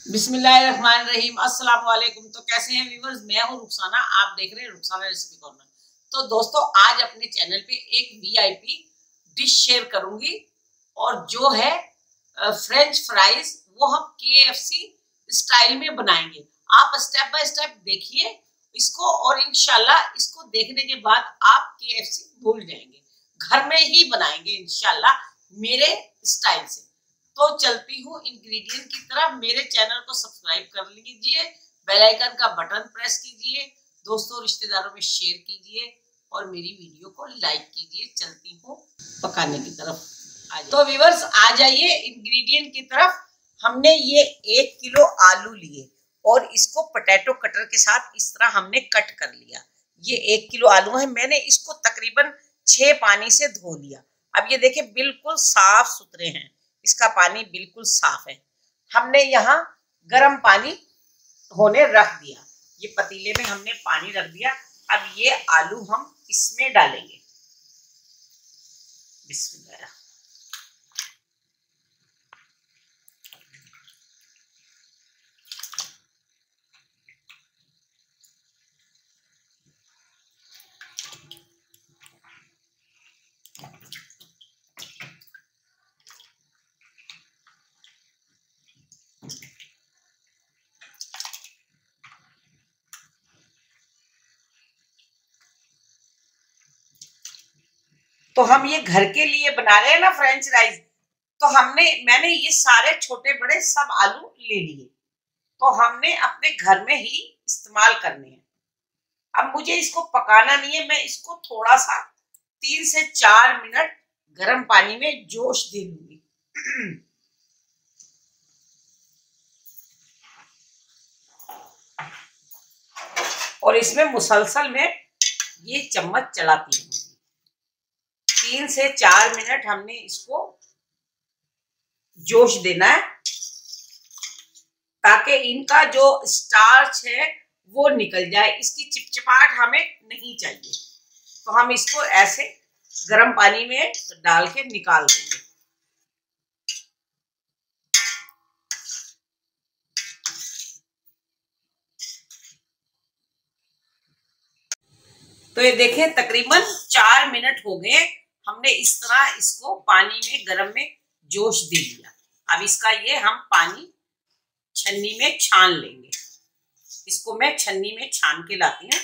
बिस्मिल्लाहिर्रहमानिर्रहीम। अस्सलाम वालेकुम। तो कैसे हैं व्यूअर्स, मैं हूं रुखसाना, आप देख रहे हैं रुखसाना रेसिपी कॉर्नर। तो दोस्तों, आज अपने चैनल पे एक वीआईपी डिश शेयर करूंगी और जो है फ्रेंच फ्राइज, वो हम केएफसी स्टाइल में बनाएंगे। आप स्टेप बाय स्टेप देखिए इसको और इंशाल्लाह इसको देखने के बाद आप केएफसी भूल जाएंगे। घर में ही बनाएंगे इंशाल्लाह मेरे स्टाइल से। तो चलती हूँ इंग्रेडिएंट की तरफ। मेरे चैनल को सब्सक्राइब कर लीजिए, बेल आइकन का बटन प्रेस कीजिए, दोस्तों रिश्तेदारों में शेयर कीजिए और मेरी वीडियो को लाइक कीजिए। चलती हूँ पकाने की तरफ। तो व्यूअर्स, आ जाइए इंग्रेडिएंट की तरफ। हमने ये 1 किलो आलू लिए और इसको पोटैटो कटर के साथ इस तरह हमने कट कर लिया। ये 1 किलो आलू है, मैंने इसको तकरीबन 6 पानी से धो लिया। अब ये देखिए बिल्कुल साफ सुथरे हैं, इसका पानी बिल्कुल साफ है। हमने यहाँ गर्म पानी होने रख दिया, ये पतीले में हमने पानी रख दिया। अब ये आलू हम इसमें डालेंगे। बिस्मिल्लाह। तो हम ये घर के लिए बना रहे हैं ना फ्रेंच फ्राइज, तो मैंने ये सारे छोटे बड़े सब आलू ले लिए, तो हमने अपने घर में ही इस्तेमाल करने हैं। अब मुझे इसको पकाना नहीं है, मैं इसको थोड़ा सा 3 से 4 मिनट गर्म पानी में जोश दे दूंगी। और इसमें मुसलसल में ये चम्मच चलाती रहूंगी। 3 से 4 मिनट हमने इसको जोश देना है ताकि इनका जो स्टार्च है वो निकल जाए। इसकी चिपचिपाहट हमें नहीं चाहिए, तो हम इसको ऐसे गर्म पानी में डाल के निकाल देंगे। तो ये देखें तकरीबन 4 मिनट हो गए, हमने इस तरह इसको पानी में गर्म में जोश दे दिया। अब इसका ये हम पानी छन्नी में छान लेंगे। इसको मैं छन्नी में छान के लाती हूँ,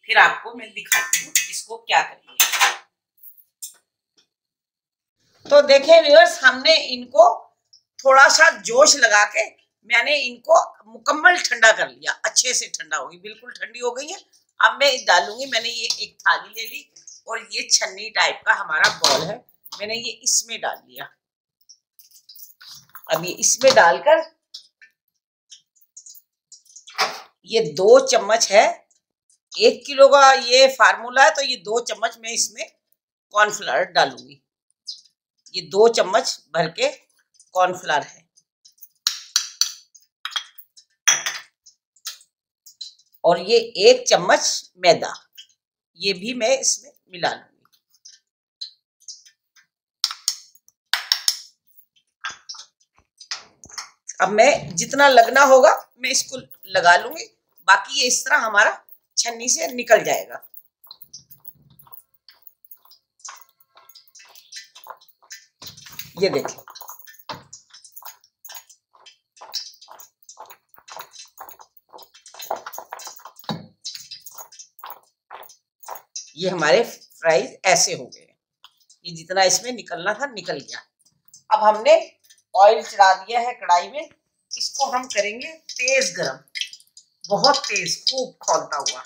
फिर आपको मैं दिखाती हूँ इसको क्या करेंगे। तो देखें व्यूअर्स, हमने इनको थोड़ा सा जोश लगा के मैंने इनको मुकम्मल ठंडा कर लिया। अच्छे से ठंडा होगी, बिल्कुल ठंडी हो गई है। अब मैं डालूंगी, मैंने ये एक थाली ले ली और ये छन्नी टाइप का हमारा बॉल है, मैंने ये इसमें डाल लिया। अब ये इसमें डालकर ये 2 चम्मच है, 1 किलो का ये फार्मूला है, तो ये 2 चम्मच मैं इसमें कॉर्नफ्लावर डालूंगी। ये 2 चम्मच भर के कॉर्नफ्लावर है। और ये 1 चम्मच मैदा, ये भी मैं इसमें मिला लूंगी। अब मैं जितना लगना होगा मैं इसको लगा लूंगी, बाकी ये इस तरह हमारा छन्नी से निकल जाएगा। ये देखिए, ये हमारे फ्राइज ऐसे हो गए। ये जितना इसमें निकलना था निकल गया। अब हमने ऑयल चढ़ा दिया है कढ़ाई में, इसको हम करेंगे तेज गरम, बहुत तेज, खूब खौलता हुआ।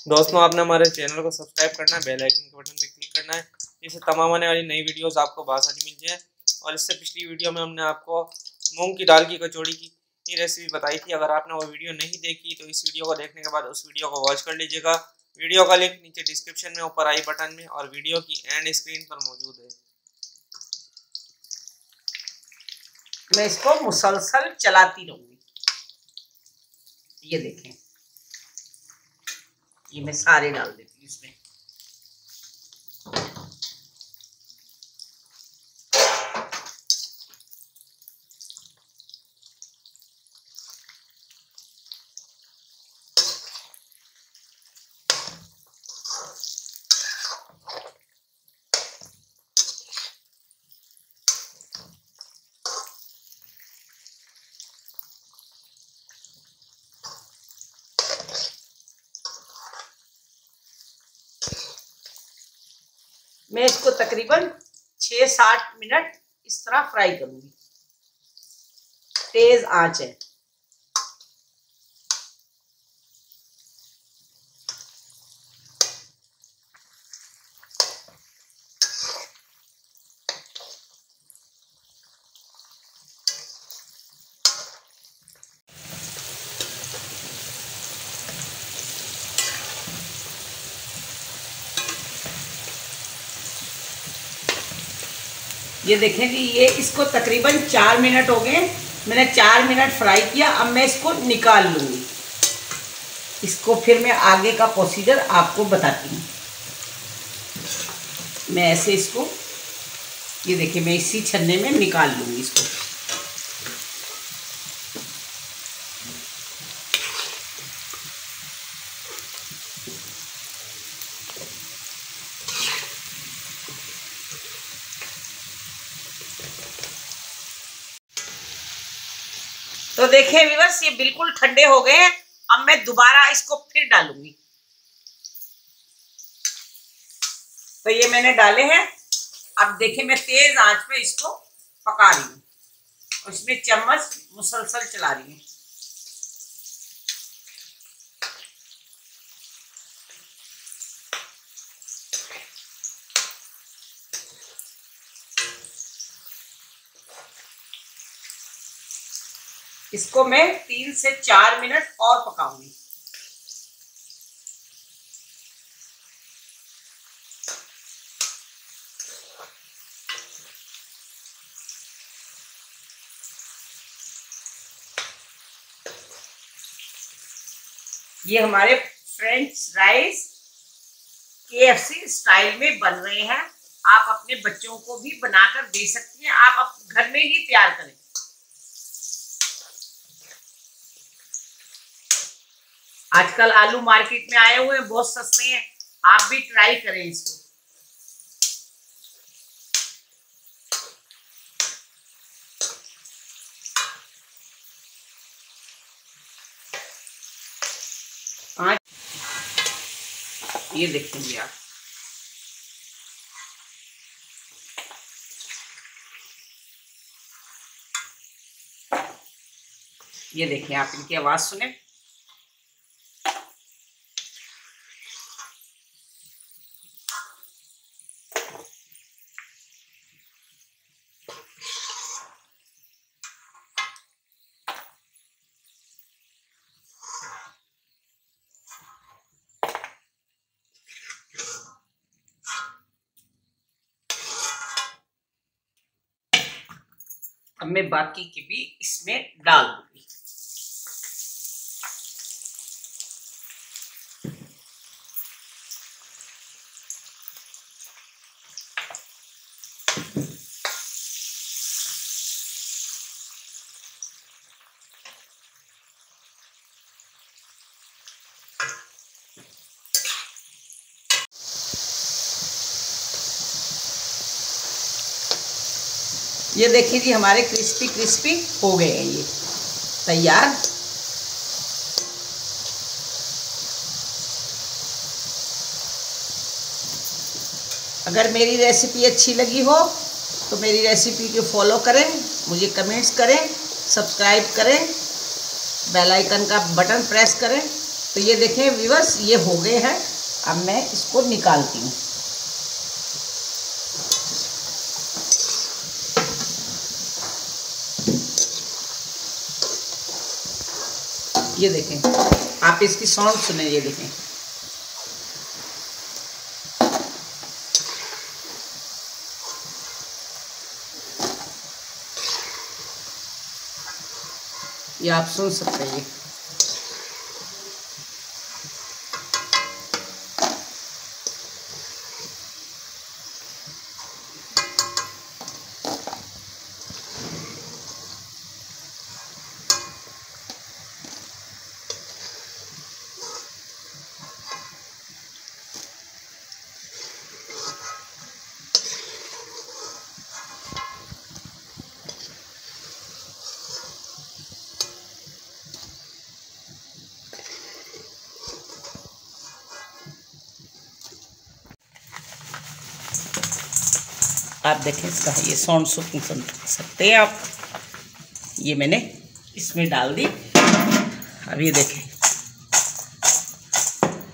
दोस्तों, आपने हमारे चैनल को सब्सक्राइब करना है, बेल आइकन के बटन पे क्लिक करना है, जिससे तमाम आने वाली नई वीडियोस आपको बासानी मिल जाए। और इससे पिछली वीडियो में हमने आपको मूंग की दाल की कचौड़ी की रेसिपी बताई थी। अगर आपने वो वीडियो नहीं देखी तो इस वीडियो को देखने के बाद उस वीडियो को वॉच कर लीजिएगा। वीडियो का लिंक नीचे डिस्क्रिप्शन में, ऊपर आई बटन में और वीडियो की एंड स्क्रीन पर मौजूद है। मैं इसको मुसलसल चलाती रहूंगी। ये देखें, ये मैं सारे डाल देती हूँ इसमें। मैं इसको तकरीबन 6-7 मिनट इस तरह फ्राई करूंगी, तेज आंच है। ये देखें जी, ये इसको तकरीबन 4 मिनट हो गए। मैंने 4 मिनट फ्राई किया। अब मैं इसको निकाल लूँगी। इसको फिर मैं आगे का प्रोसीजर आपको बताती हूँ। मैं ऐसे इसको, ये देखिए, मैं इसी छन्ने में निकाल लूँगी इसको। तो देखिए व्यूअर्स, ये बिल्कुल ठंडे हो गए हैं। अब मैं दोबारा इसको फिर डालूंगी। तो ये मैंने डाले हैं। अब देखिए, मैं तेज आंच पे इसको पका रही हूँ और इसमें चम्मच मुसलसल चला रही हूँ। इसको मैं 3 से 4 मिनट और पकाऊंगी। ये हमारे फ्रेंच राइस KFC स्टाइल में बन रहे हैं। आप अपने बच्चों को भी बनाकर दे सकती हैं। आप घर में ही तैयार करें। आजकल आलू मार्केट में आए हुए हैं, बहुत सस्ते हैं। आप भी ट्राई करें इसको। आज ये देखेंगे आप, ये देखिए आप, इनकी आवाज सुने। अब मैं बाकी की भी इसमें डाल दूंगी। ये देखिए जी, हमारे क्रिस्पी क्रिस्पी हो गए हैं ये तैयार। अगर मेरी रेसिपी अच्छी लगी हो तो मेरी रेसिपी को फॉलो करें, मुझे कमेंट्स करें, सब्सक्राइब करें, बेल आइकन का बटन प्रेस करें। तो ये देखें व्यूअर्स, ये हो गए हैं। अब मैं इसको निकालती हूँ। ये देखें आप, इसकी साउंड सुने, ये देखें। ये आप सुन सकते हैं। आप देखें इसका ये साउंड सुन सकते हैं आप। ये मैंने इसमें डाल दी। अब ये देखें,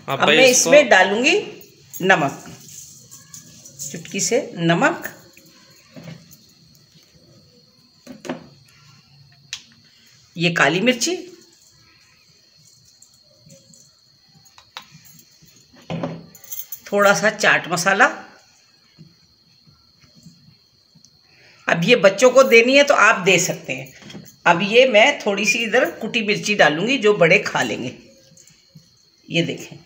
अब मैं इसमें डालूंगी नमक, चुटकी से नमक, ये काली मिर्ची, थोड़ा सा चाट मसाला। अब ये बच्चों को देनी है तो आप दे सकते हैं। अब ये मैं थोड़ी सी इधर कुटी मिर्ची डालूंगी जो बड़े खा लेंगे। ये देखें,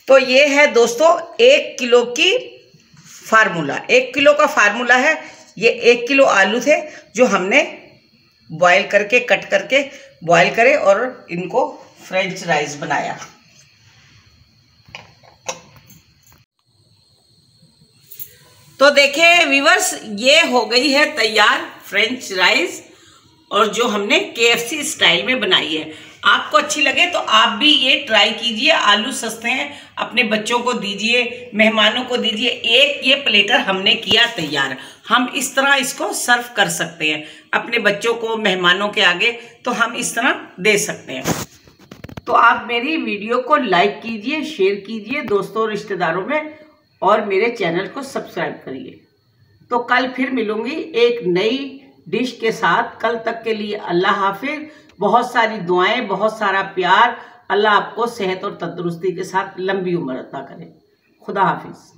तो ये है दोस्तों 1 किलो की फार्मूला। 1 किलो का फार्मूला है। ये 1 किलो आलू थे जो हमने बॉईल करके, कट करके बॉईल करे और इनको फ्रेंच राइस बनाया। तो देखिए व्यूअर्स, ये हो गई है तैयार फ्रेंच राइस, और जो हमने KFC स्टाइल में बनाई है। आपको अच्छी लगे तो आप भी ये ट्राई कीजिए। आलू सस्ते हैं, अपने बच्चों को दीजिए, मेहमानों को दीजिए। एक ये प्लेटर हमने किया तैयार। हम इस तरह इसको सर्व कर सकते हैं अपने बच्चों को, मेहमानों के आगे, तो हम इस तरह दे सकते हैं। तो आप मेरी वीडियो को लाइक कीजिए, शेयर कीजिए दोस्तों रिश्तेदारों में, और मेरे चैनल को सब्सक्राइब करिए। तो कल फिर मिलूंगी एक नई डिश के साथ। कल तक के लिए अल्लाह हाफिज। बहुत सारी दुआएं, बहुत सारा प्यार। अल्लाह आपको सेहत और तंदुरुस्ती के साथ लंबी उम्र अता करे। खुदा हाफिज।